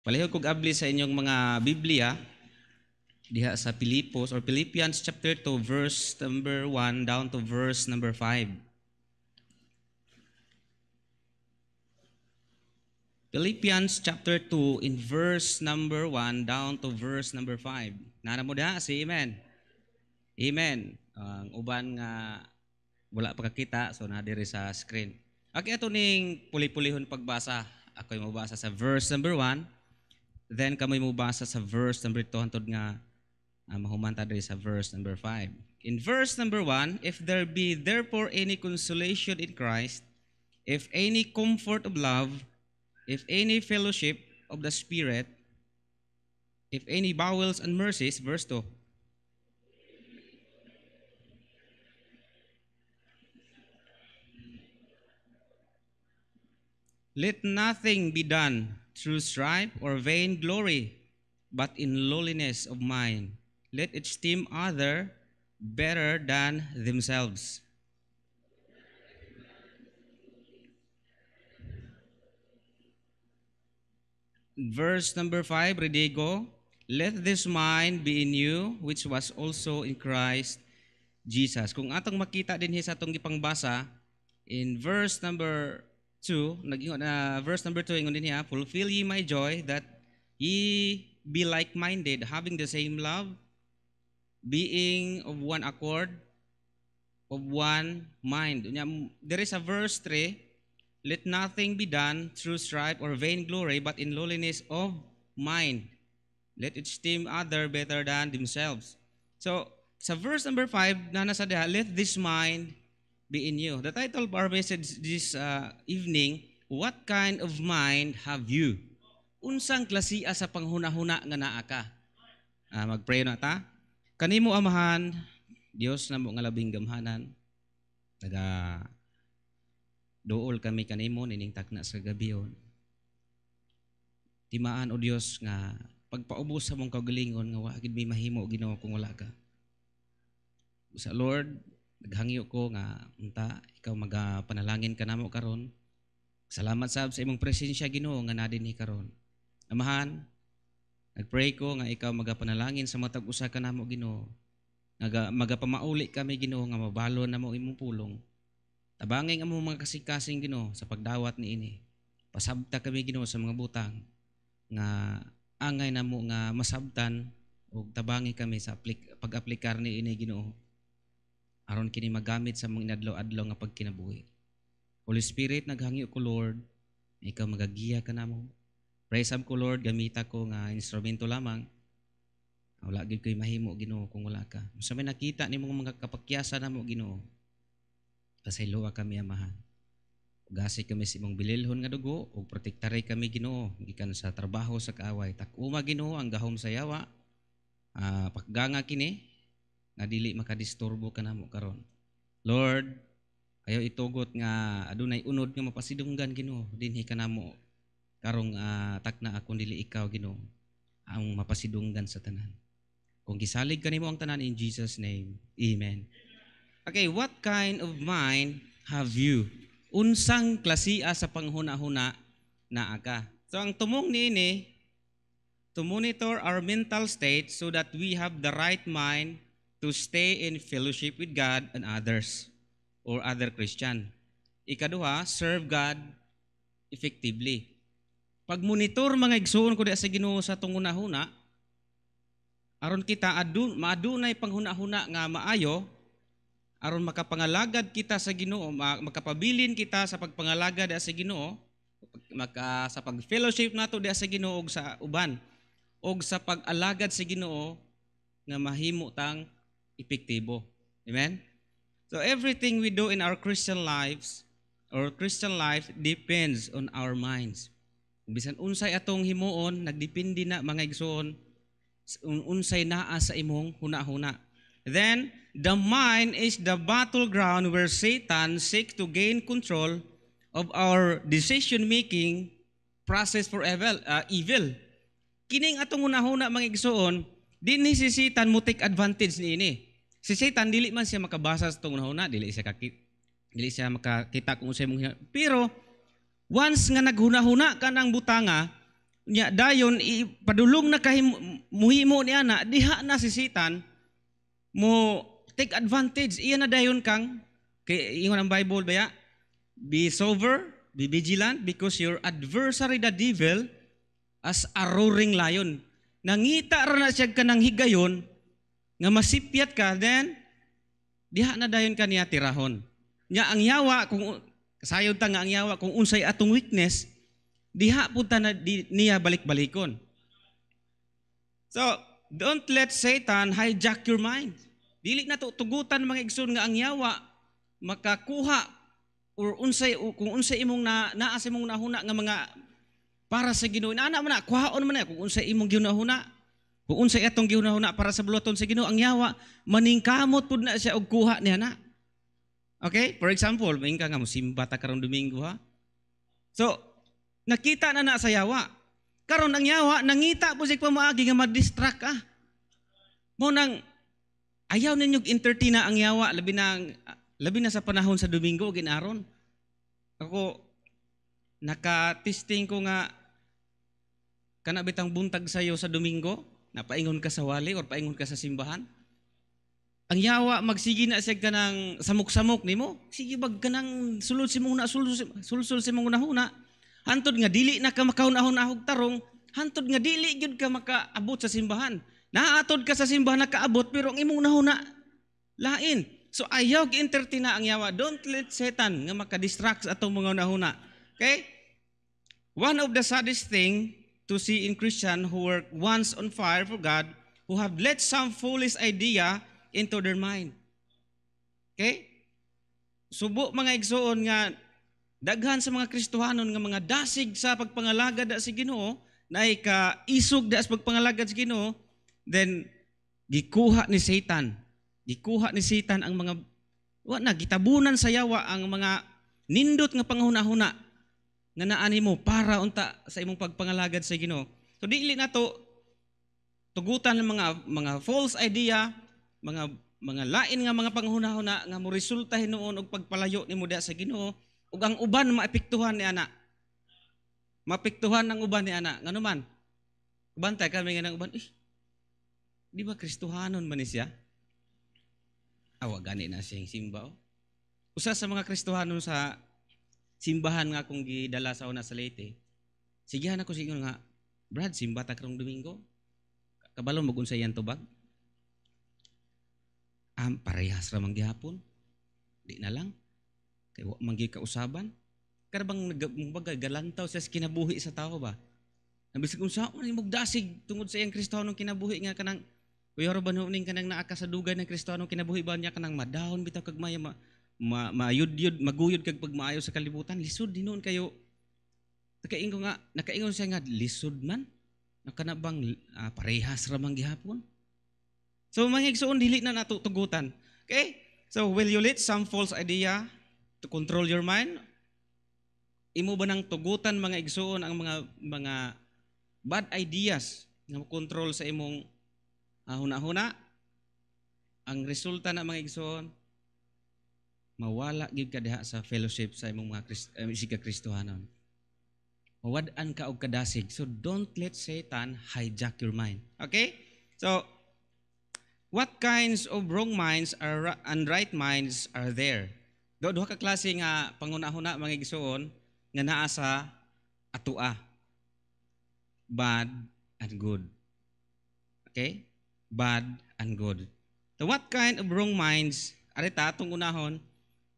Palihog kog abli sa inyong mga Biblia diha sa Pilipos or Philippians chapter 2 verse number 1 down to verse number 5. Philippians chapter 2 in verse number 1 down to verse number 5. Nana mo da si Amen. Amen. Ang uban nga wala pa kakita so na diri sa screen. Okay, ato ning puli-pulihon pagbasa. Ako'y mabasa sa verse number 1. Then kamoy mabasa sa verse number 2 hantod nga mahumanta diri sa verse number 5. In verse number 1, if there be therefore any consolation in Christ, if any comfort of love, if any fellowship of the Spirit, if any bowels and mercies, verse 2. Let nothing be done through strife or vain glory, but in lowliness of mind. Let each esteem other better than themselves. Verse number 5, Redigo, let this mind be in you, which was also in Christ Jesus. Kung atong makita din sa atong gipangbasa, in verse number 2, verse number 2, ingon din niya, fulfill ye my joy, that ye be like-minded, having the same love, being of one accord, of one mind. There is a verse 3, let nothing be done through strife or vain glory, but in lowliness of mind. Let each esteem other better than themselves. So, sa verse number 5, na nasa diha, let this mind be in you. The title of our message this evening, what kind of mind have you? Unsang klasiya sa panghuna-huna nga naa ka? Mag-pray na ta. Kanimo amahan, Dios namo nga labing gamhanan. Dool kami kanimo nining takna sa gabiyon. Timaan o Dios nga pagpaubos sa mong kaugalingon nga wa gid may mahimo Ginoo kung wala ka. Sa Lord, naghangyo ko nga unta ikaw magapanalangin kanamo karon. Salamat sa imong presensya Ginoo nga nadinhi karon. Amahan, nagpray ko nga ikaw magapanalangin sa matag usa kanamo Ginoo. Magapamauli kami Ginoo nga mabalo namo imong pulong. Tabangin ang mga kasing-kasing Ginoo sa pagdawat niini. Pasabta kami Ginoo sa mga butang nga angay namo nga masabtan ug tabangi kami sa pag-aplikar niini Ginoo. Aron kini magamit sa mga inadlaw-adlaw nga pagkinabuhi. Holy Spirit, naghangyo ko Lord, ikaw magagiya kanamo. Praise ko Lord, gamita ko nga instrumento lamang. Wala gid ko'y mahimo Ginoo kung wala ka. Sa may nakita nimong mga kapakyasan namo Ginoo. Pasayloa kami amahan. Ugasi kami sa imong bililhon nga dugo ug protektare kami Ginoo gikan sa trabaho sa kaaway. Tak-uma Ginoo ang gahom sa yawa. Pakganga kini nga dili makadisturbo kanamo karon. Lord, ayaw itugot nga adunay unod nga mapasidunggan Ginoo dinhi kanamo karong takna akong dili ikaw Ginoo ang mapasidunggan sa tanan. Kung gisalig kanimo ang tanan in Jesus name. Amen. Okay, what kind of mind have you? Unsang klasiya sa panghuna-huna naa ka? So ang tumong niini, to monitor our mental state so that we have the right mind to stay in fellowship with God and others or other Christian. Ikaduha, serve God effectively. Pag monitor mga igsoon ko sa Ginoo sa tunguna-huna, aron kita maadunay panghuna-huna nga maayo, aron makapangalagad kita sa Ginoo, makapabilin kita sa pagpangalagad sa Ginoo, sa pag-fellowship nato sa Ginoo ug sa uban, ug sa pag-alagad sa Ginoo nga mahimo tang epektibo. Amen? So everything we do in our Christian lives or Christian life depends on our minds. Bisan unsay atong himuon, nagdepende na mga igsoon unsay naa sa imong huna-huna. Then, the mind is the battleground where Satan seeks to gain control of our decision-making process for evil. Kining atong huna-huna mga igsoon, dinhi si Satan mo take advantage niini. Si Satan dili man siya makabasa sa tungod huna, dili siya makakita kung unsay mong. Pero once nga naghuna-huna ka ng butanga, nya dayon padulong na kahim muhimo ni ana diha na si Satan mo take advantage. Iya na dayon kang kay ingon ang Bible baya, be sober, be vigilant, because your adversary the devil as a roaring lion. Nangita ra na siya kanang higayon nga masipyat ka, then diha na dayon ka niya tirahon. Nya ang yawa kung kasayod ta nga ang yawa kung unsay atong weakness, diha punta na niya balik-balikon. So, don't let Satan hijack your mind. Dili na to tugutan mga igsoon nga ang yawa makakuha or kung unsay imong naa sa imong nahuna nga mga para sa Ginoo. Ana man na kuhaon man na kung unsay imong ginahuna. Kung unsay atong ginahuna para sa buluton sa Ginoo, ang yawa maningkamot pud na siya og kuha niya na. Okay? For example, maing ka nga mosimba ta karong Domingo ha. So, nakita na sa yawa. Karon ang yawa nangita po sig pamaagi nga ma-distract ka. Mo nang ayaw ninyo entertain na ang yawa labi na sa panahon sa Domingo ginaron. Ako naka-testing ko nga kana bitang buntag sayo sa Domingo, napaingon ka sa wali or paingon ka sa simbahan. Ang yawa magsigi na siya kanang samok-samok nimo. Sige bag kanang sulod si mong sulsul si mong huna. Hantod nga dili na ka makaunahon-ahog tarong, hantod nga dili gyud ka makaabot sa simbahan. Naatod ka sa simbahan nakaabot pero ang imong nahuna lain. So ayaw gi-entertain na ang yawa. Don't let Satan nga maka-distract atong mga nahuna. Okay? One of the saddest thing to see in Christian who were once on fire for God, who have let some foolish idea into their mind. Okay? Subo mga igsoon nga daghan sa mga Kristohanon nga mga dasig sa pagpangalagad sa Ginoo, na isog da sa pagpangalagad sa Ginoo, then gikuha ni Satan. Gikuha ni Satan ang mga gitabunan sa yawa ang mga nindot nga panghuna-huna nga naani mo para unta sa imong pagpangalagad sa Ginoo. So dili na to tugutan ng mga false idea, mga lain nga mga panghuna-huna nga mo resulta hinuon og pagpalayo nimo da sa Ginoo, ug ang uban maapektuhan ni ana. Maapektuhan ng uban ni ana. Ngano man? Bantay kami nga ng uban, di ba Kristohanon man ni siya? Awa gani na siyang simba. Usa sa mga Kristohanon sa simbahan nga akong gidala sa una sa Leyte, sigihan ako sigon nga, Brad, simba ta karong Domingo. Kabalo magunsay yan tubag. Parehas ra man gihapon. Di na lang. Kay wa man gyud kausaban. Karabang galantaw sa kinabuhi sa tao ba? Nabisig unsa man imong dasig tungod sa iyang Kristohanong kinabuhi nga kanang uyaro ba nuning kanang naa ka sa dugay ng Kristohanong kinabuhi ba niya kanang madahon bitaw kag maya mayud maguyod kag pagmaayo sa kalibutan, lisod dinon kayo. Nakaingon siya nga lisod man. Nakana bang parehas ra man gihapon. So mga igsoon dili na natutugutan. Okay? So will you let some false idea to control your mind? Imo ba nang tugutan mga igsoon ang mga bad ideas nga control sa imong huna-huna? Ang resulta na mga igsoon, mawala gyud ka diha sa fellowship sa imong mga Kristohanon. Mawad-an ka og kadasig. So don't let Satan hijack your mind. Okay? So what kinds of wrong minds and right minds are there? Duha ka klase nga pangunahuna mga igsoon nga naa sa atua. Bad and good. Okay? Bad and good. So what kind of wrong minds arita atong unahon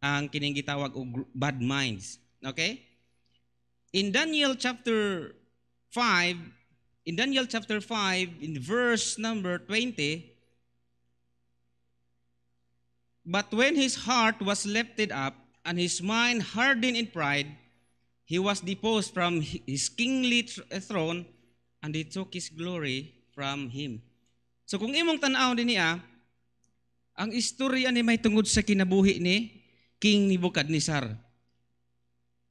ang kining gitawag og bad minds. Okay? In Daniel chapter 5, in verse number 20, but when his heart was lifted up and his mind hardened in pride, he was deposed from his kingly throne and they took his glory from him. So kung imong tan-aw niya, ang istorya ni may tungod sa kinabuhi ni King Nebuchadnezzar.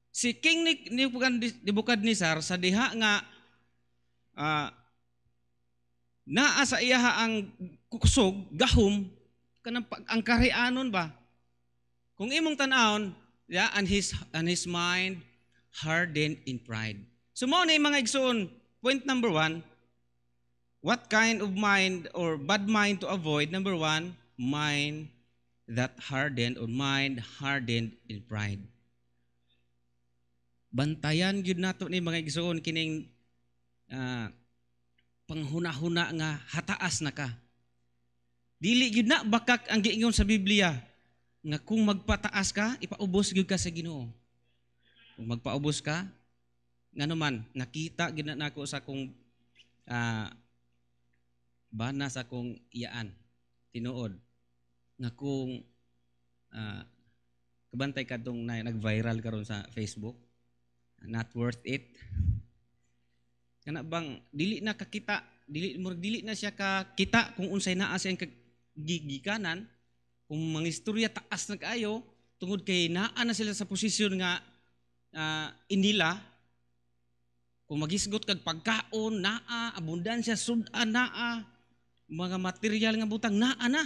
Si King Nebuchadnezzar sa diha nga naa sa iyaha ang kusog, gahom, kanang ang karianon ba? Kung imong tan-awon, and his mind hardened in pride. So mao na mga igsoon, point number 1, what kind of mind or bad mind to avoid? Number 1, mind that hardened or mind hardened in pride. Bantayan gyud nato ni mga igsoon kining panghuna-huna nga hataas na ka. Dili gyud na bakak ang giingon sa Biblia nga kung magpataas ka, ipaubos gyud ka sa Ginoo. Kung magpaubos ka, ngano man nakita gyud na nako sa kung bana sa kung iyaan tinuod nga kung kabantay kadtong nag-viral karon sa Facebook, not worth it. Kana bang dili na kakita, dili na siya kakita kung unsay naa sa gigikanan, kung mga istorya taas na kaayo tungod kay naa na sila sa posisyon nga inila. Kung magisgot kag pagkaon naa, abundansya sudan naa, mga material nga butang naa na.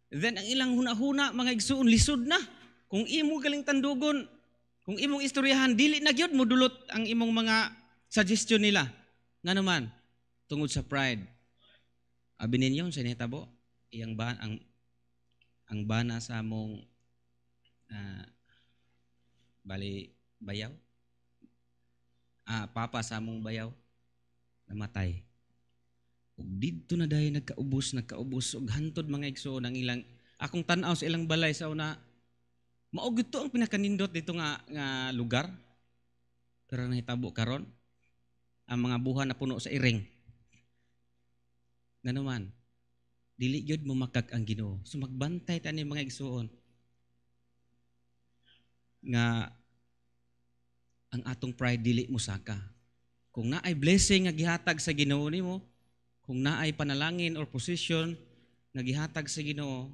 Then ang ilang huna-huna mga igsuon lisod na. Kung imo galing tandugon, kung imong istoryahan dili na gyud modulot ang imong mga suggestion nila. Nga naman, tungod sa pride. Abi ninyo sa nitabo, iyang ang bana sa among bali bayaw. Papa sa among bayaw namatay. Ug didto na dayon nagkaubos ug hantod mga igsoon ang ilang akong tan-aw sa ilang balay sa una. Mao gid to ang pinakanindot dito nga lugar. Pero nahitabo karon ang mga buhan na puno sa iring. Nga naman, dili gyud mo makag ang Ginoo. So magbantay ta ni mga igsoon nga ang atong pride dili mo saka. Kung naay blessing nga gihatag sa Ginoo nimo, kung naay panalangin or position nga gihatag sa Ginoo,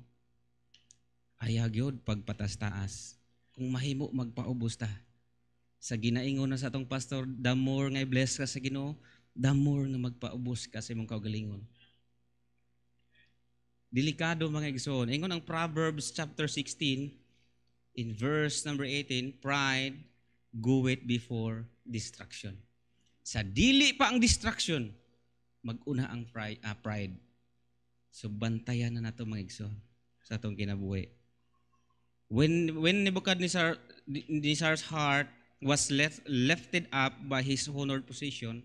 ayaw gyud pagpatas-taas. Kung mahimo magpaubos ta. Sa ginaingon na sa atong pastor, the more nga bless ka sa Ginoo, the more nga magpaubos ka sa imong kaugalingon. Delikado mga igsoon. Ingon ang Proverbs chapter 16 in verse number 18, pride goeth before destruction. Sa dili pa ang destruction, mag-una ang pride. So bantayan na nato mga igsoon sa atong kinabuhi. When Nebuchadnezzar's heart was lifted up by his honored position,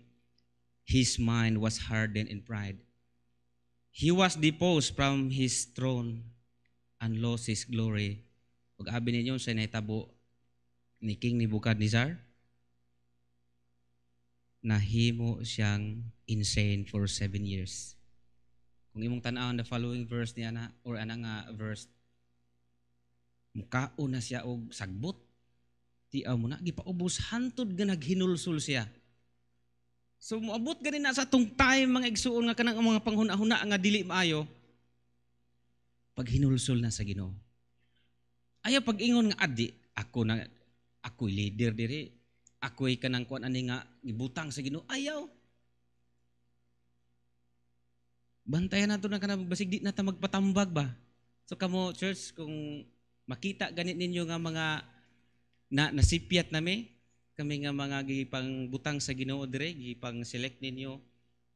his mind was hardened in pride. He was deposed from his throne and lost his glory. Ug abi ninyo sa nahitabo ni King Nebuchadnezzar, nahimo siyang insane for 7 years. Kung imong tan-awon the following verse niya na or anang verse, mukaon na siya og sagbot. Tiaw mo na, gipaubos hantod nga naghinulsul siya. So moabot gani na sa atong time mga igsuon nga kanang mga panghuna-huna nga dili maayo, pag hinulsul na sa Ginoo. Ayaw pag-ingon nga adi, ako'y leader diri, ako'y kanang kuan ani nga gibutang sa Ginoo. Ayaw. Bantayan nato na kanang basig di na ta magpatambag ba. So kamo church, kung makita ganit ninyo nga mga nasipyat nami, kami nga mga gipang butang sa Ginoo dire, gipang select ninyo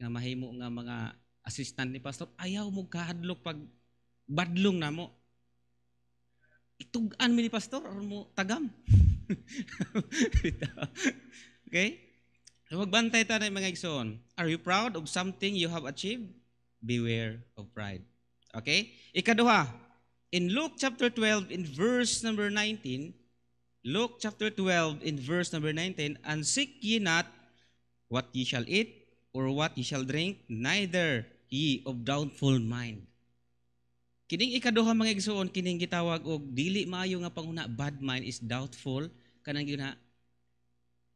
nga mahimo nga mga assistant ni pastor, ayaw mo kahadlok pag badlong namo. Itug-an mi ni pastor or mo tagam. Okay? So magbantay ta na mga igsoon. Are you proud of something you have achieved? Beware of pride. Okay? Ikaduha, in Luke chapter 12 in verse number 19, Luke chapter 12 in verse number 19, and seek ye not what ye shall eat or what ye shall drink, neither ye of doubtful mind. Kining ikaduha mga igsoon, kining gitawag og dili maayo nga panghuna, bad mind is doubtful, kanang yun na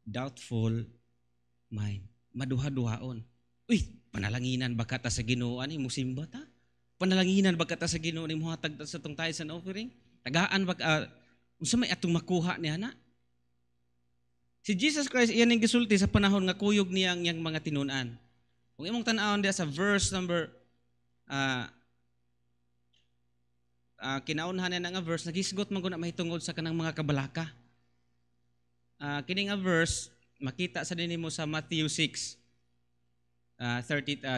doubtful mind. Maduha-duhaon. Uy, panalanginan ba kata sa Ginoo ani mo simba ta? Panalanginan ba kata sa Ginoo ni mo hatag sa tong tithes and offering? Tagaan ba unsa may atong makuha niya na? Si Jesus Christ iyan ang gisulti sa panahon nga kuyog niyang yang mga tinun-an. Kung imong tan-awon diha sa verse number kinaunhan na nga verse, nagisgot man gud na mahitungod sa kanang mga kabalaka. Kini nga verse makita sa dinhi mo sa Matthew 6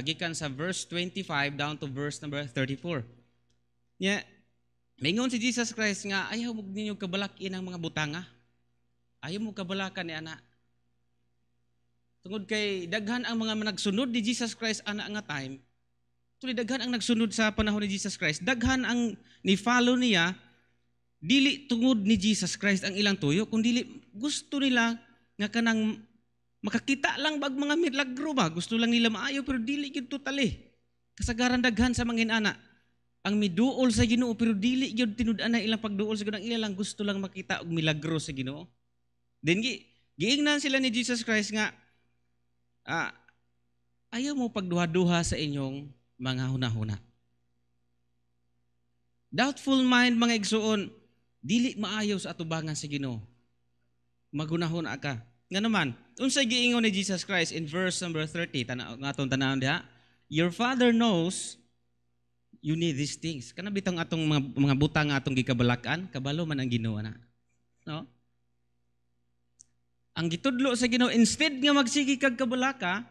gikan sa verse 25 down to verse number 34. Nya, mingon si Jesus Christ nga, ayaw mo ninyo kabalakin ang mga butanga. Ayaw mo kabalakan ni ana. Tungod kay daghan ang mga nagsunod ni Jesus Christ ana nga time. Tuloy daghan ang nagsunod sa panahon ni Jesus Christ. Daghan ang ni-follow niya, dili tungod ni Jesus Christ ang ilang tuyo, kundi gusto nila nga kanang makakita lang bag mga milagro ba. Gusto lang nila maayo pero dili gyud totally. Kasagaran daghan sa mga inana ang miduol sa Ginoo pero dili gyud tinud-an na ilang pagduol sa Ginoo, ila lang gusto lang makita og milagro sa Ginoo. Then giingnan sila ni Jesus Christ nga ayaw mo pagduha-duha sa inyong mga hunahuna. Doubtful mind mga igsuon, dili maayo sa atubangan sa Ginoo. Magunahuna ka. Nga naman, unsay giingon ni Jesus Christ in verse number 30, atong tanawon diha, your Father knows you need these things. Kana bitong atong mga butang atong gikabalakan, kabalo man ang Ginoo na. No? Ang gitudlo sa Ginoo, instead nga magsigi kag kabalaka,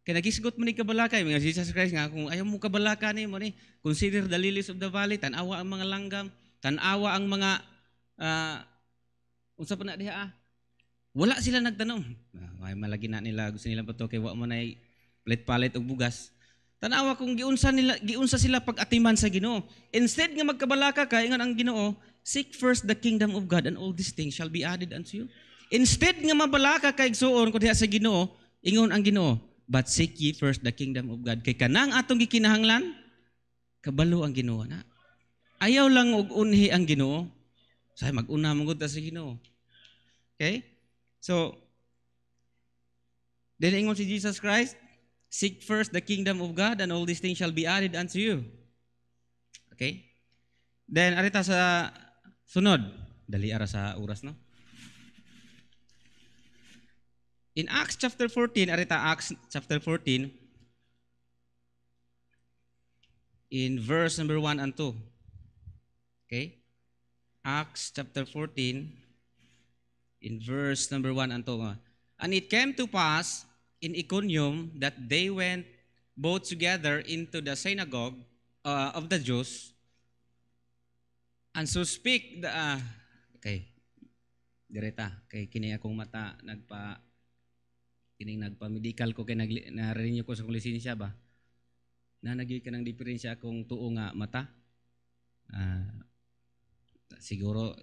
kaya nagisgot mo ni kabalaka, mga Jesus Christ nga, kung ayaw mo kabalaka ni mo ni, consider the lilies of the valley, tanawa ang mga langgam, tanawa ang mga, unsa pa na diha wala sila nagtanong. May malagi na nila, gusto nila pa to, kay wa mo na palit-palit og bugas. Tanawa kung giunsa sila pag-atiman sa Ginoo. Instead nga magkabalaka ka, ingon ang Ginoo, seek first the kingdom of God and all these things shall be added unto you. Instead nga mabalaka kay igsuon kun diha sa Ginoo, ingon ang Ginoo, but seek ye first the kingdom of God. Kay kanang atong gikinahanglan, kabalo ang Ginoo na. Ayaw lang og unhi ang Ginoo. Say mag-una mangud ta sa Ginoo. Okay? So, then ingon si Jesus Christ, seek first the kingdom of God and all these things shall be added unto you. Okay? Then arita sa sunod, dali ara sa oras no. In Acts chapter 14, arita Acts chapter 14, in verse number 1 and 2. Okay? Acts chapter 14, in verse number 1 and 2. And it came to pass in Iconium that they went both together into the synagogue of the Jews, and so speak the... okay, direta, kay kini akong mata, nagpa-medical ko, kay narinig ko sa kong lisensya ba, na nagiging ka ng diferensya akong tuo nga mata. Siguro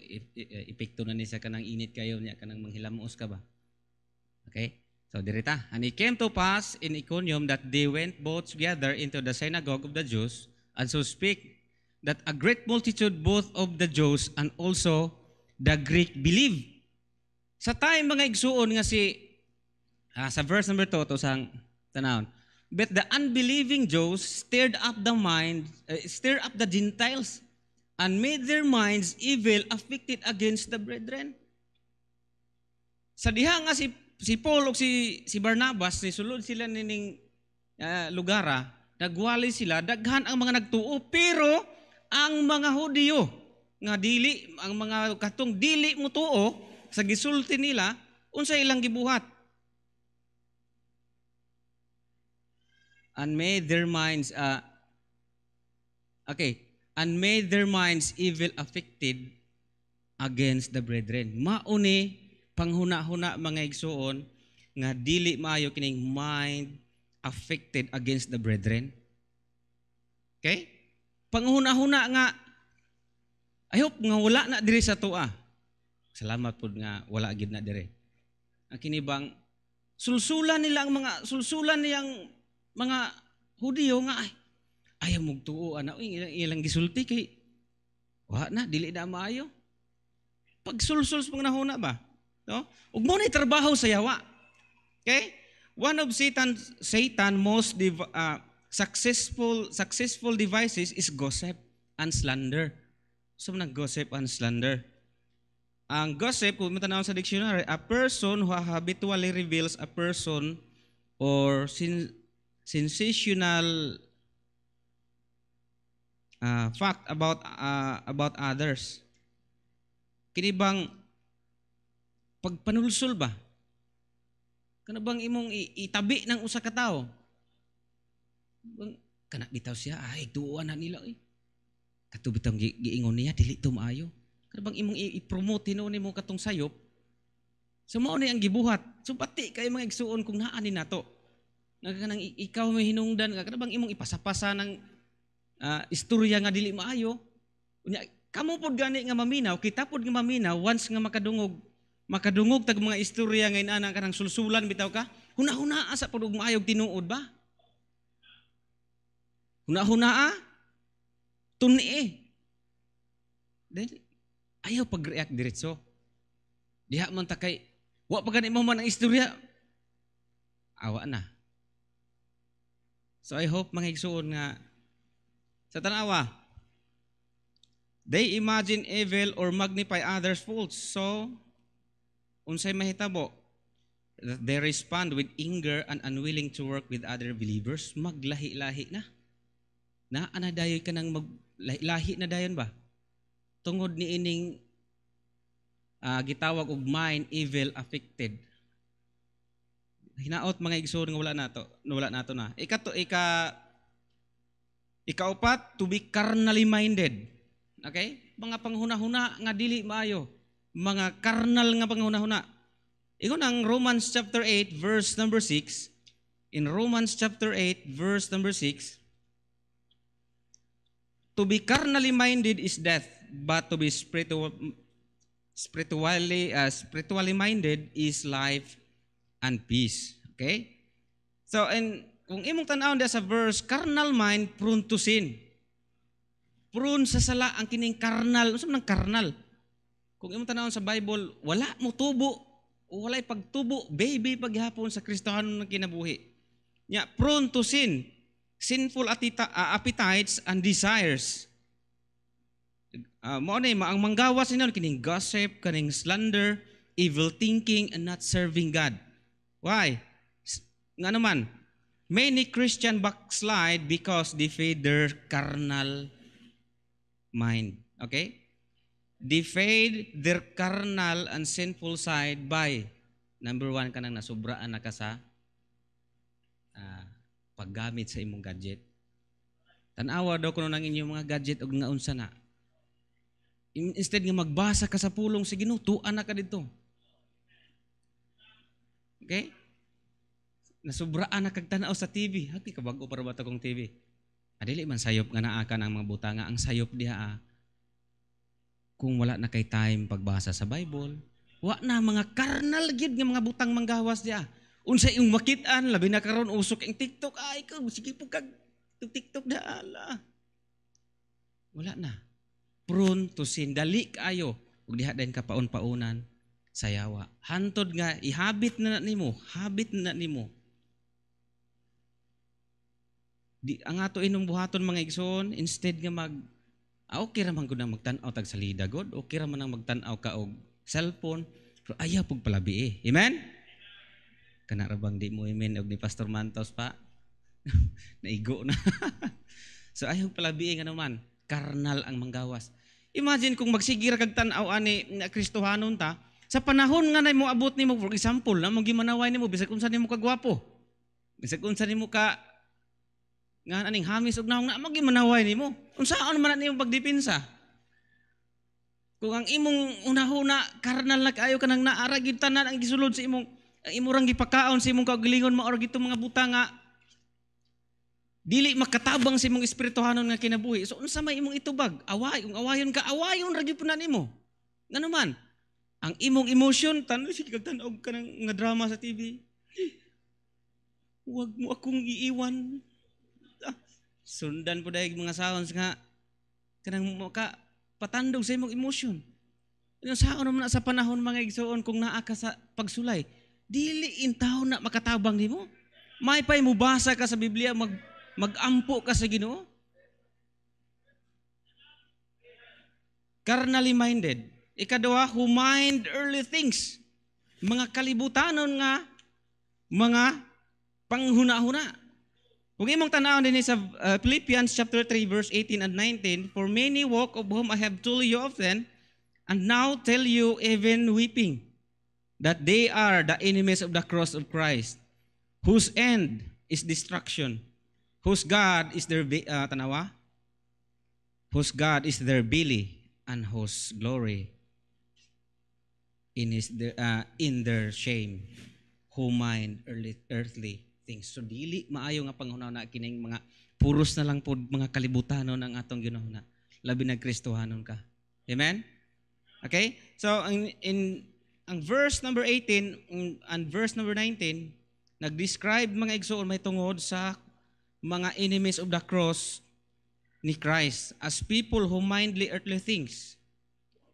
epekto na niya ka ng init kayo niya ka ng manghilamos ka ba. Okay? So dirita, and it came to pass in Iconium that they went both together into the synagogue of the Jews, and so speak that a great multitude both of the Jews and also the Greek believed. Sa time mga igsuon nga sa verse number 2 to sang tanawon, but the unbelieving Jews stirred up the Gentiles and made their minds evil, affected against the brethren. Sa diha nga si Paul o si Barnabas, sulod sila nining lugara, nagwali sila, daghan ang mga nagtuo, pero ang mga Hudiyo nga ang mga katong dili mo tuo sa gisulti nila, unsa ilang gibuhat? And made their minds evil, affected against the brethren. Mauni panghuna-huna mga igsuon nga dili maayo kining mind affected against the brethren. Okay? Panghuna-huna nga, I hope nga wala na diri sa tuwa. Salamat po nga wala gid na diri. Ang kinibang sulsulan niyang mga Hudiyo nga ayaw mong tuo ana ilang gisulti kay wa na dili na maayo. Pag sulsul sa mga nahuna ba? No? Ug mo ni trabaho sa yawa. Okay? One of Satan most successful devices is gossip and slander. So gossip and slander. Ang gossip, kung matanawon sa dictionary, a person who habitually reveals a person or sensational fact about others. Kini bang pagpanulsol ba? Kana bang imong itabi ng usa ka tawo? Kana bitaw siya, ay tuwa na nila eh. Kato bitaw giingon niya, dili to maayo. Kada bang imong i-promote hinuon nimo katong sayop, so mao ni ang gibuhat. So pati kay mga igsuon kung naa ni nato. Nagkanang ikaw may hinungdan nga kada bang imong ipasapasa ng istorya nga dili maayo. Unya kamo pod gani nga maminaw, kita pod nga maminaw once nga makadungog tag mga istorya nga inana kanang sulsulan bitaw ka. Huna-hunaa sa pod og maayog tinuod ba? Huna-hunaa tuni. Then ayaw pag-react diretso. Diha man ta kay wa pa gani mo man ang istorya. Awa na. So I hope mga igsuon nga sa tanawa, they imagine evil or magnify others' faults. So unsay mahitabo? That they respond with anger and unwilling to work with other believers. Maglahi-lahi na. Na anadayoy ka nang maglahi na dayon ba? Tungod ni ining gitawag og mind evil affected. Hinaot mga igsoon nga wala nato na. Ikaupat, to be carnally minded. Okay? Mga panghuna-huna nga dili maayo. Mga carnal nga panghuna-huna. Ingon ang Romans chapter 8 verse number 6. In Romans chapter 8 verse number 6, to be carnally minded is death, but to be spiritually minded is life and peace. Okay? So, and kung imong tan-awon sa verse, carnal mind prone to sin. Prone sa sala ang kining carnal. Unsa man ang carnal? Kung imong tan-awon sa Bible, wala mo tubo o walay pagtubo, baby paghapon sa Kristohanon nga kinabuhi. Nya, prone to sin. Sinful appetites and desires. Mo ni ang manggawas ninon kining gossip, kining slander, evil thinking, and not serving God. Why? Nga naman, many Christian backslide because they feed their carnal mind. Okay? They feed their carnal and sinful side by, number one, kanang nasubraan na ka sa paggamit sa imong gadget. Tanawa daw kuno nang inyong mga gadget og nga unsa na. Instead nga magbasa ka sa pulong sa Ginoo, tuan na ka dito. Okay? Nasubraan na kag tanaw sa TV. Hati ka bago para ba kong TV? Adili man sayop nga naa ka ng mga butanga. Ang sayop diha kung wala na kay time pagbasa sa Bible, wa na mga carnal gyud nga mga butang manggawas diha. Unsa yung makit-an, labi na karon usok ang TikTok, ay ko, sige po kag TikTok na ala. Wala na. Prone to sin. Dali kaayo. Huwag diha din ka paun-paunan, sayawa. Hantod nga, ihabit na nimo. Habit na nimo. Ang ato inong buhaton mga igsoon, instead nga okay raman ko na magtanaw tag salida god, okay raman nang magtanaw ka og cellphone, pero ayaw pug palabi eh. Amen? Kana ra bang di mo amen og ni Pastor Mantos pa? Naigo na. So ayaw palabi nga naman, karnal ang manggawas. Imagine kung magsigira kag tan-aw ani na Kristohanon ta, sa panahon nga nay mo abot nimo, for example, na magimanaway nimo bisag unsa nimo ka gwapo. Bisag unsa nimo ka nga aning hamis og naong na magimanaway nimo. Unsaon man nimo pagdepensa? Kung ang imong unahuna karnal na kaayo kanang naara gyud tanan ang gisulod sa imong imurang gipakaon sa imong kaugalingon mao or gito mga buta nga dili makatabang sa imong espirituhanon nga kinabuhi. So unsa may imong itubag? Awayon ka, awayon ra gyud punan nimo. Ngano man? Ang imong emotion tan sige kag tan-og ka nga drama sa TV. Huwag mo akong iiwan. Sundan po dahil mga sounds nga kanang maka patandog sa imong emotion. Yung saon naman sa panahon mga igsoon kung naa ka sa pagsulay, dili intaw na makatabang nimo. May pay mo basa ka sa Biblia, magampo ka sa Ginoo. Carnally minded. Ikaduha, who mind earthly things. Mga kalibutanon nga, mga panghuna-huna. Kung imong tanawon din sa Philippians chapter 3 verse 18 and 19, for many walk of whom I have told you often, and now tell you even weeping, that they are the enemies of the cross of Christ, whose end is destruction, whose God is their tanawa, whose God is their belly, and whose glory in their shame, who mind earthly things. So dili maayo nga pangunaw na kining mga puros na lang pod mga kalibutanon ang atong ginahuna. Labi na Kristohanon ka. Amen? Okay? So ang verse number 18 and verse number 19 nag-describe mga igsoon may tungod sa mga enemies of the cross ni Christ as people who mindly earthly things.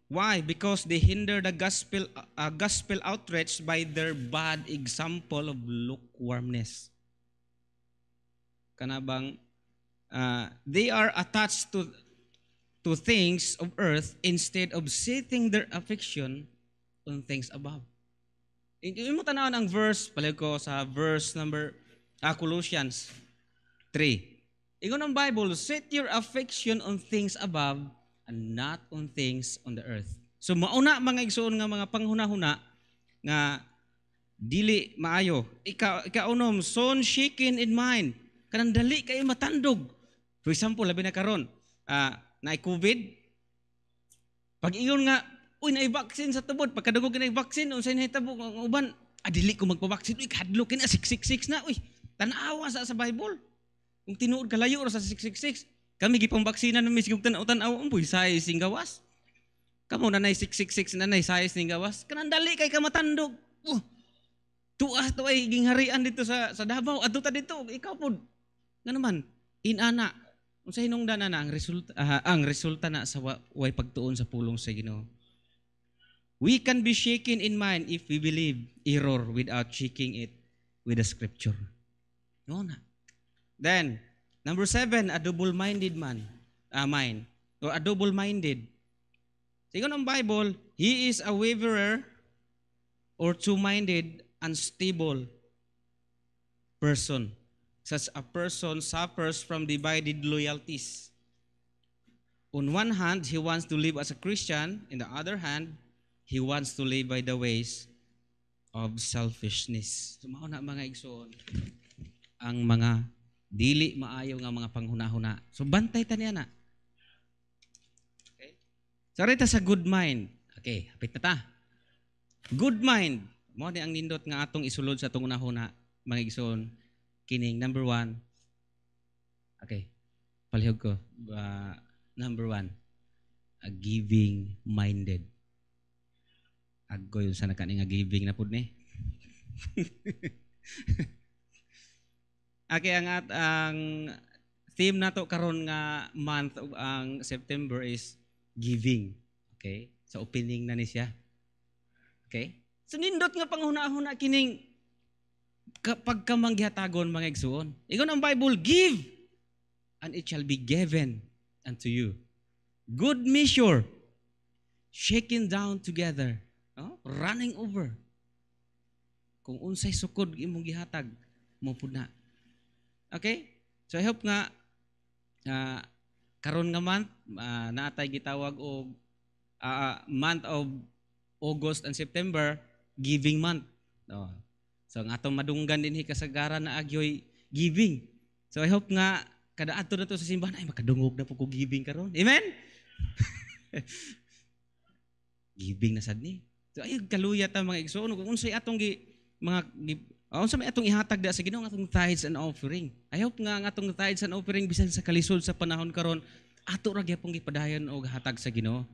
Why? Because they hinder the gospel outreach by their bad example of lukewarmness. Kanabang they are attached to things of earth instead of setting their affection on things above. Imo tanawon ang verse, palig ko sa verse number Colossians 3. Ingon ang Bible, set your affection on things above and not on things on the earth. So mauna mga igsoon nga mga panghuna-huna nga dili maayo. Ikaunom, son shaken in mind. Kanang dali kayo matandog. For example, labi na karon, na COVID. Pag ingon nga, uy, na-vaccine sa tubod. Pagkadugog na-vaccine, unsay nahitabo ang uban, dili ko magpa-vaccine. Uy, kadlo kina 666 na. Uy, tanawa sa Bible. Kung tinuod kalayo sa 666. Kami gipang baksina ng misigong tanaw-tanaw, umboy, size ning gawas. Kamo nanay 666 nanay size ning gawas. Kanang dali kay ka matandog. Tuas to ay gingharian dito sa Davao. Adto ta dito, ikaw pod. Nga naman, inana. Unsay hinungdan na ang resulta na sa way pagtuon sa pulong sa Ginoo. We can be shaken in mind if we believe error without shaking it with the scripture. No na. Then, number 7, a double-minded mind. Or a double-minded. Sigon ang Bible, he is a waverer or two-minded, unstable person. Such a person suffers from divided loyalties. On one hand, he wants to live as a Christian. In the other hand, he wants to live by the ways of selfishness. So, mauna mga igsoon, ang mga dili maayo nga mga panghuna-huna. So, bantay ta niya na. Okay? Sarita sa good mind. Okay, hapit na ta. Good mind. Mo ni ang nindot nga atong isulod sa atong una-huna, mga igsoon, kining number 1. Okay, palihog ko. Number 1, a giving-minded. Aggo yun sa nakaning nga giving na pud ni. Okay, ang theme nato karon nga month of ang September is giving. Okay? So opening na ni siya. Okay? So nindot nga panghuna-huna kining pagkamanggihatagon mga igsoon. Ingon ang Bible, give and it shall be given unto you. Good measure, shaken down together, running over. Kung unsay sukod imong gihatag, mo pud na. Okay? So I hope nga karon nga month naatay gitawag og month of August and September, giving month. No. So ang atong madunggan dinhi kasagaran na agyoy giving. So I hope nga kada adto na to sa simbahan ay makadungog na po ko giving karon. Amen. Giving na sad ni. So ay kaluya ta mga igsoon kung unsay atong unsa may atong ihatag da sa Ginoo ang atong tithes and offering. I hope nga ang atong tithes and offering bisan sa kalisod sa panahon karon ato ra gyapon gipadayon og hatag sa Ginoo.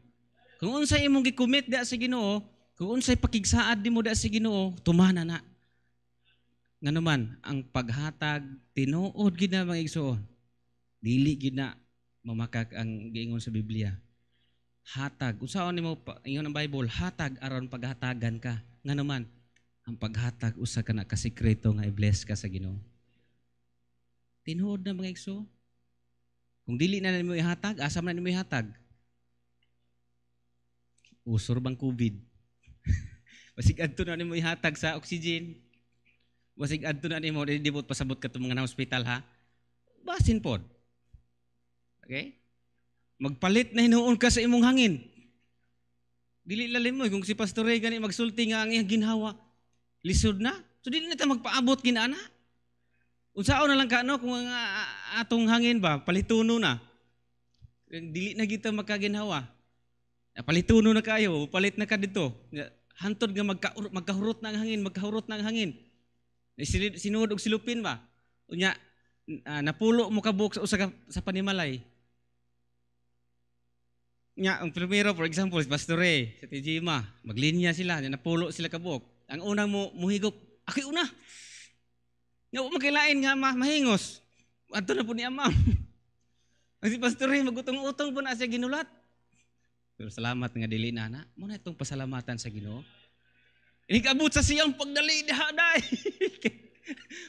Kung unsay imong gi-commit da sa Ginoo, kung unsay pakigsaad nimo da sa Ginoo, tumana na. Nga naman ang paghatag tinuod gid na mga igsoon. Dili gid na mamakak ang giingon sa Biblia. Hatag, unsaon nimo ingon ang Bible, hatag aron paghatagan ka. Nga naman ang paghatag usa ka na ka sekreto nga i-bless ka sa Ginoo. Tinuod na mga igsoon. Kung dili na nimo ihatag, asa man nimo ihatag? Usor bang COVID? Basig adto na nimo ihatag sa oxygen. Basig adto na nimo dibot pasabot ka mga na hospital ha. Basin pod. Okay? Magpalit na hinuon ka sa imong hangin. Dili lalim mo kung si Pastor Ray gani magsulti nga ang iyang ginhawa. Lisod na. So dili na ta magpaabot kinana. Unsaon na lang ka no kung atong hangin ba palituno na. Dili na kita makaginhawa. Palituno na kayo, palit na ka dito. Hantod nga magkahurot na ang hangin, magkahurot na ang hangin. Sinuod og silupin ba? Unya napulo mo kabuk sa panimalay. Nya ang primero for example si Pastor Ray, sa Tijima, maglinya sila, napulo sila kabuk. Ang unang mo muhigop, ako una. Nga magkilain nga mahingos. Adto na po ni Amam. Ang si Pastor Ray magutong-utong po na siya ginulat. Pero salamat nga dili na. Muna itong pasalamatan sa Ginoo. Inikabot sa siyang pagdali diha day.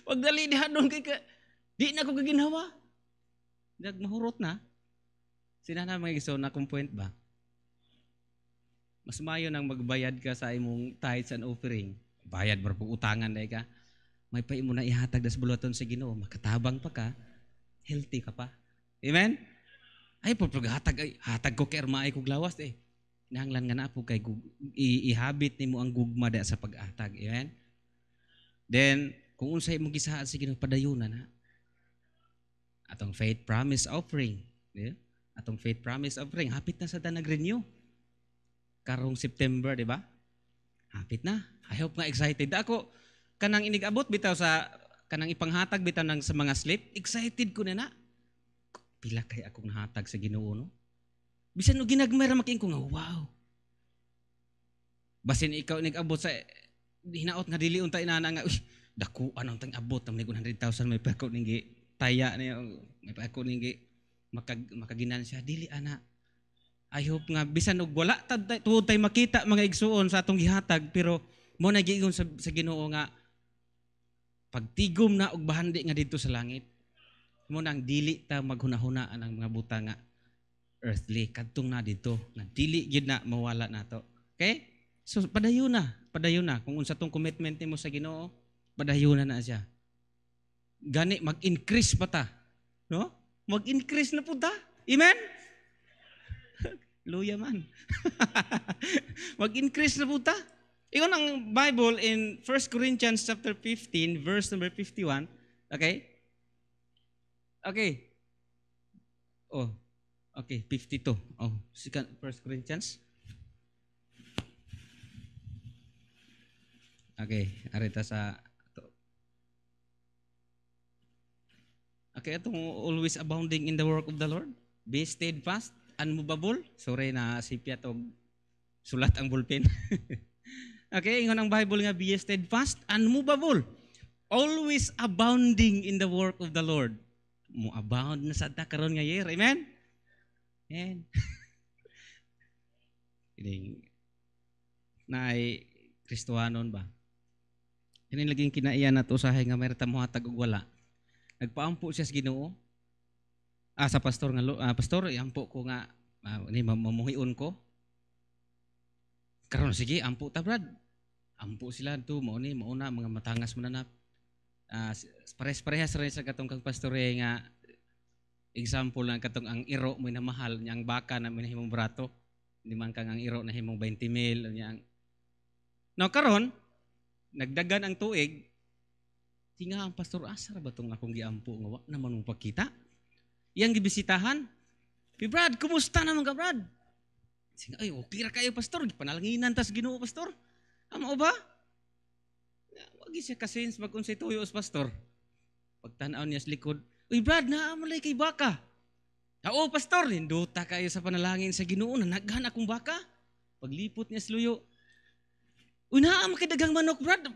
Pagdali diha doon kay di na ko kaginhawa. Nagmahurot na. Sina na mga iso na kung point ba? Mas mayo nang magbayad ka sa imong tithes and offering. Bayad bar pag utangan day ka. May pa imo na ihatag das bulaton sa Ginoo, makatabang pa ka, healthy ka pa. Amen? Ay po hatag ko kay armaay kog lawas eh. Nahanglan nga na po kay ihabit nimo ang gugma da sa pag-atag. Amen? Then kung unsay imong gisaad sa Ginoo padayunan na. Atong faith promise offering, yeah? Atong faith promise offering hapit na sa nag-renew. Karong September, di ba? Hapit na. I hope nga excited ako. Kanang inigabot bitaw sa kanang ipanghatag bitaw nang sa mga slip, excited ko na. Pila kay akong nahatag sa Ginoo no. Bisan no ginagmay ra making ko nga wow. Basin ikaw inigabot sa hinaot nga dili untay na nga dako anong tang abot ng 100,000 may pa ko ningi taya niya may pa ko ningi makaginan siya dili ana. I hope nga bisan og wala tuod tay makita mga igsuon sa atong gihatag pero mo na giingon sa Ginoo nga pagtigom na og bahandi nga dito sa langit mo nang dili ta maghunahunaan ang mga buta nga earthly kadtong na dito na dili gid na mawala nato. Okay? So padayon na kung unsa tong commitment nimo sa Ginoo, padayon na siya. Gani mag-increase pa ta, no? Mag-increase na po ta. Amen? Luya man. Mag-increase na po ta. Ingon ang Bible in 1 Corinthians chapter 15 verse number 51. Okay? Okay. Oh. Okay, 52. Oh, 1 Corinthians. Okay, arita sa okay, itong always abounding in the work of the Lord. Be steadfast, unmovable. Sorry na sipya tog sulat ang bulpen. Okay, ingon ang Bible nga be steadfast, unmovable. Always abounding in the work of the Lord. Mo abound na sa ta karon nga year. Amen? Amen. Ini naay Kristohanon ba? Kini laging kinaiyan nato usahay nga mayroon ta mohatag og wala. Nagpaampo siya sa Ginoo. Sa pastor nga pastor, iampo ko nga ni mamuhion ko. Karon sige, ampo ta brad. Ampo sila to mao ni mauna mga matangas mananap. Pares-parehas rin sa katong kang pastore nga example lang katong ang iro mo na mahal nya ang baka na minahimong brato. Hindi man kang ang iro na himong 20,000 nya ang. Now karon nagdagan ang tuig. Tinga ang pastor asar ba tong akong giampo nga wa naman mong pakita. Iyang gibisitahan. Brad, kumusta naman ka brad? Sige, ay, okay ra kayo pastor, panalanginan tas Ginoo pastor. Amo ba? Wag siya kasins mag-unsay tuyo os pastor. Pagtan-aw niya sa likod, uy brad, naamalay kay baka. Oo pastor, hinduta kayo sa panalangin sa Ginoo, nanaghan akong baka. Paglipot niya sa luyo, uy naam kay daghang manok brad.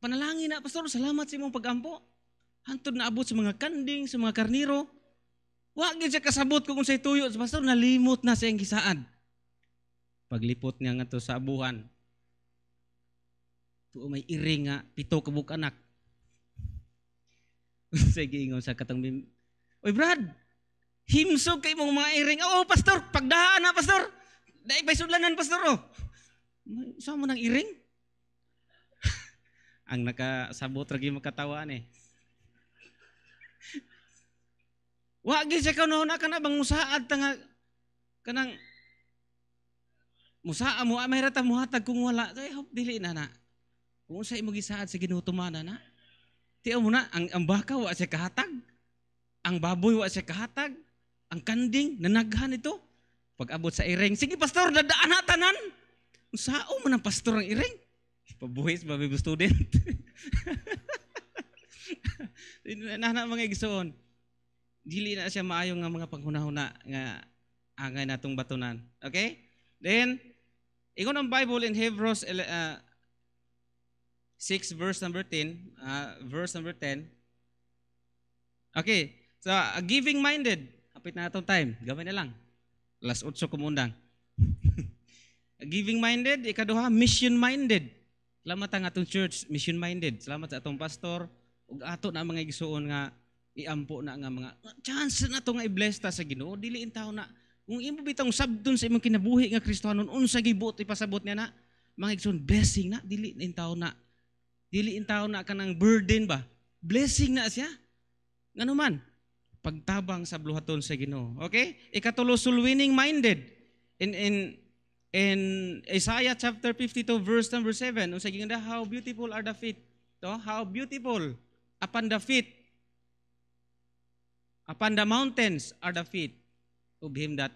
Panalangin na pastor, salamat sa imong pag-ampo. Hantod na abot sa mga kanding, sa mga karniro. Wag siya kasabot kung unsay tuyo sa pastor, nalimot na sa iyang gisaad. Paglipot niya nga to sa abuhan, tuo may iring nga, 7 kabuk anak. Sige, ingon sa katong oy Brad, himsog kay mong mga iring. Oo, pastor, pagdahaan na, pastor. Dahil ba'y sudlanan, pastor, oh. Saan mo ng iring? Ang nakasabot, ragi magkatawan eh. Wagi siya ka noon, ka na bang musaad ta nga, kanang, musaa mo, may rata mo hatag kung wala. Ay, hope dili na na. Kung sa'yo mo gisaad sa Ginoo tumana na. Tiyo mo na, ang baka wa siya kahatag, ang baboy wa siya kahatag, ang kanding, nanaghan ito. Pag abot sa iring, sige pastor, dadaan na tanan. Sao man ang pastor ang iring? Pabuhis, Bible student. Nana mga igsoon, dili na siya maayo nga mga panghunahuna nga angay natong batunan. Okay? Then, ingon ang Bible in Hebrews 6 verse number 10, Okay, so giving-minded. Hapit na itong time. Gawin na lang. Last 8 kumundang. Giving-minded. Ikaduha, mission-minded. Salamat ang atong church, mission-minded. Salamat sa atong pastor. Ug ato na mga igsuon nga iampo na nga mga chance na to nga i-bless ta sa Ginoo. Dili in tao na kung imo bitong sabton sa imong kinabuhi nga Kristohanon unsa gibot ipasabot niya na mga igsuon blessing na dili in tao na kanang burden ba. Blessing na siya. Ngano man pagtabang sa bluhaton sa Ginoo. Okay? Ikatulo, sulwining minded. In Isaiah chapter 52 verse number 7, unsa gingon, how beautiful are the feet. To, how beautiful upon the feet. Upon the mountains are the feet of him that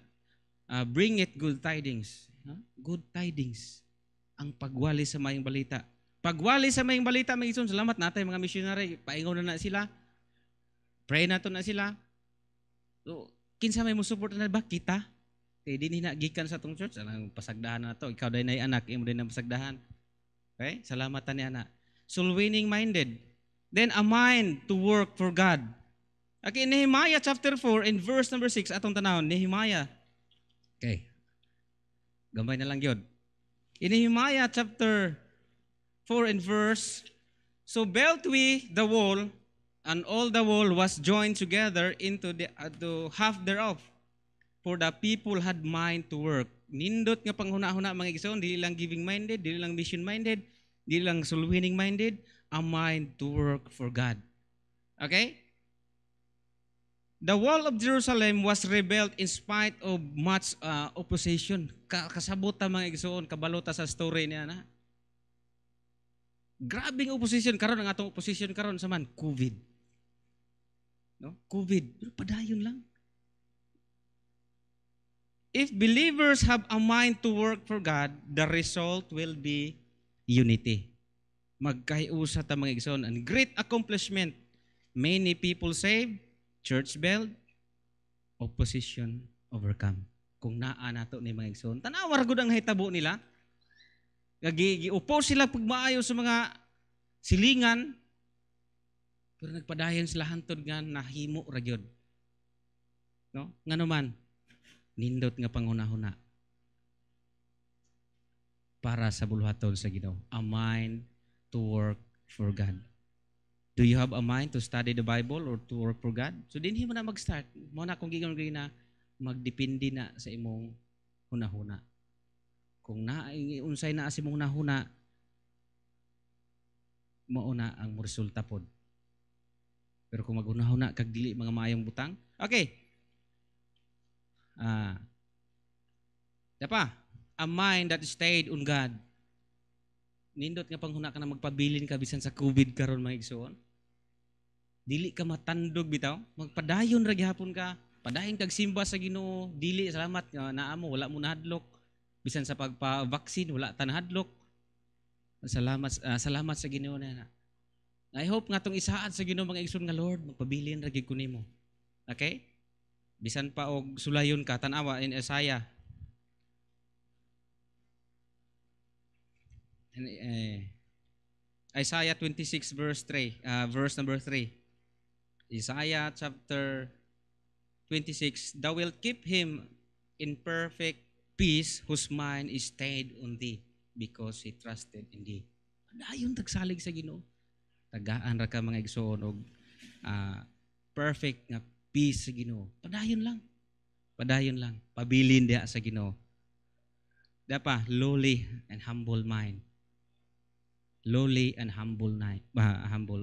bringeth good tidings. Good tidings. Ang pagwali sa mayong balita. Pagwali sa mayong balita, may ison, salamat natin mga missionary, paingaw na sila. Pray na to na sila. So, kinsa may mo support na ba? Kita. Kaya din hinagikan sa itong church. Anong pasagdahan na to? Ikaw din na anak, imo din ang pasagdahan. Okay? Salamat ni anak. Soul winning minded. Then a mind to work for God. Okay, Nehemiah chapter 4 in verse number 6, atong tanawon, Nehemiah. Okay. Gambay na lang yun. In Nehemiah chapter 4 in verse, so built we the wall, and all the wall was joined together into the half thereof. For the people had mind to work. Nindot nga panghuna-huna mga igsoon, dili lang giving-minded, dili lang mission-minded, dili lang soul-winning-minded, a mind to work for God. Okay? The wall of Jerusalem was rebuilt in spite of much opposition. Kasabot ta mga igsoon, kabalota sa story niya na. Grabing opposition karon, ang atong opposition karon sa man COVID. No? COVID, pero padayon lang. If believers have a mind to work for God, the result will be unity. Magkahiusa ta mga igsoon, and great accomplishment. Many people saved, church built, opposition overcome. Kung naa nato ni mga igsoon, tanawar gud ang hitabo nila. Giupo sila pag maayo sa mga silingan, pero nagpadayon sila hantod nga nahimo ra gyud. No? Ngano man, nindot nga panghuna-huna para sa buluhaton sa Ginoo. A mind to work for God. Do you have a mind to study the Bible or to work for God? So dinhi mo na mag-start. Mo na kung gigon na magdepende na sa imong hunahuna. Kung unsay na sa imong hunahuna, mao na ang resulta pod. Pero kung maghunahuna kag dili mga maayong butang, okay. Dapa, a mind that stayed on God. Nindot nga panghuna ka na magpabilin ka bisan sa COVID karon mga igsoon. Dili ka matandog bitaw, magpadayon ra gihapon ka, padayon kag simba sa Ginoo, dili salamat nga naa mo wala mo nahadlok. Bisan sa pagpa-vaccine wala ta nahadlok. Salamat sa Ginoo na. I hope nga tong isaad sa Ginoo mga igsoon nga Lord, magpabilin ra gid ko nimo. Okay? Bisan pa og sulayon ka tan-awa in Isaiah. Isaiah 26 verse number 3. Isaiah chapter 26, thou wilt keep him in perfect peace whose mind is stayed on thee because he trusted in thee. Dayon tagsalig sa Ginoo. Tagaan ra ka mga igsoon og perfect nga peace sa Ginoo. Padayon lang. Pabilin diha sa Ginoo. Dapa lowly and humble mind. Lowly and humble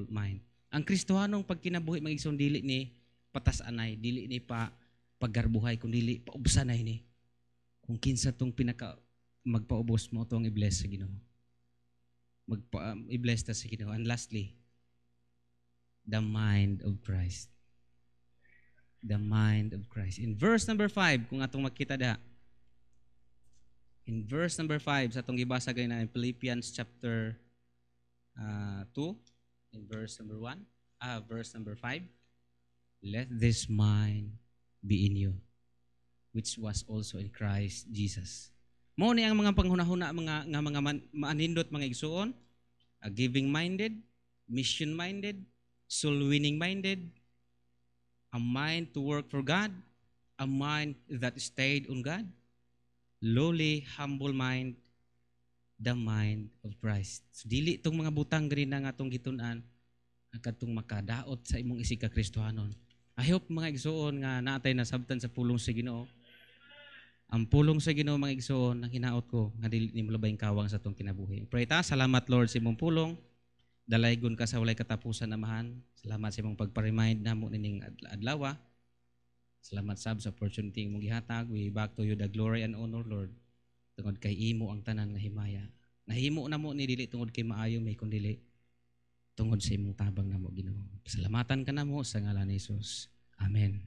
mind. Ang Kristohanong pagkinabuhi mga igsoon dili ni patas-anay, dili ni paggarbuhay, kundi dili paubsanay ni. Kung kinsa tong magpaubos mo tong i-bless sa Ginoo. I-bless ta sa Ginoo. And lastly, The mind of Christ. The mind of Christ. In verse number 5, kung atong makita da, in verse number 5, sa atong gibasa gay na in Philippians chapter 2, in verse number 1, verse number 5, let this mind be in you, which was also in Christ Jesus. Mao ni ang mga panghunahuna mga maanindot mga igsuon, giving-minded, mission-minded, soul-winning minded, a mind to work for God, a mind that stayed on God, lowly, humble mind, the mind of Christ. So, dili itong mga butang gani na nga itong gitunan, katong makadaot sa imong isig ka Kristohanon. I hope mga igsoon nga natay nasabtan sa pulong sa Ginoo. Ang pulong sa Ginoo mga igsoon, ang hinaot ko, nga dili nimo labayng kawang sa itong kinabuhi. Pray ta, salamat Lord sa imong pulong. Dalaygon ka sa walay katapusan namahan. Salamat sa imong pagpa-remind namo nining adlaw. Salamat sab sa opportunity mong gihatag. We back to you the glory and honor, Lord. Tungod kay imo ang tanan nga himaya. Nahimo na mo ni dili tungod kay maayo may kundi tungod sa imong tabang namo Ginoo. Salamatan ka namo sa ngalan ni Jesus. Amen.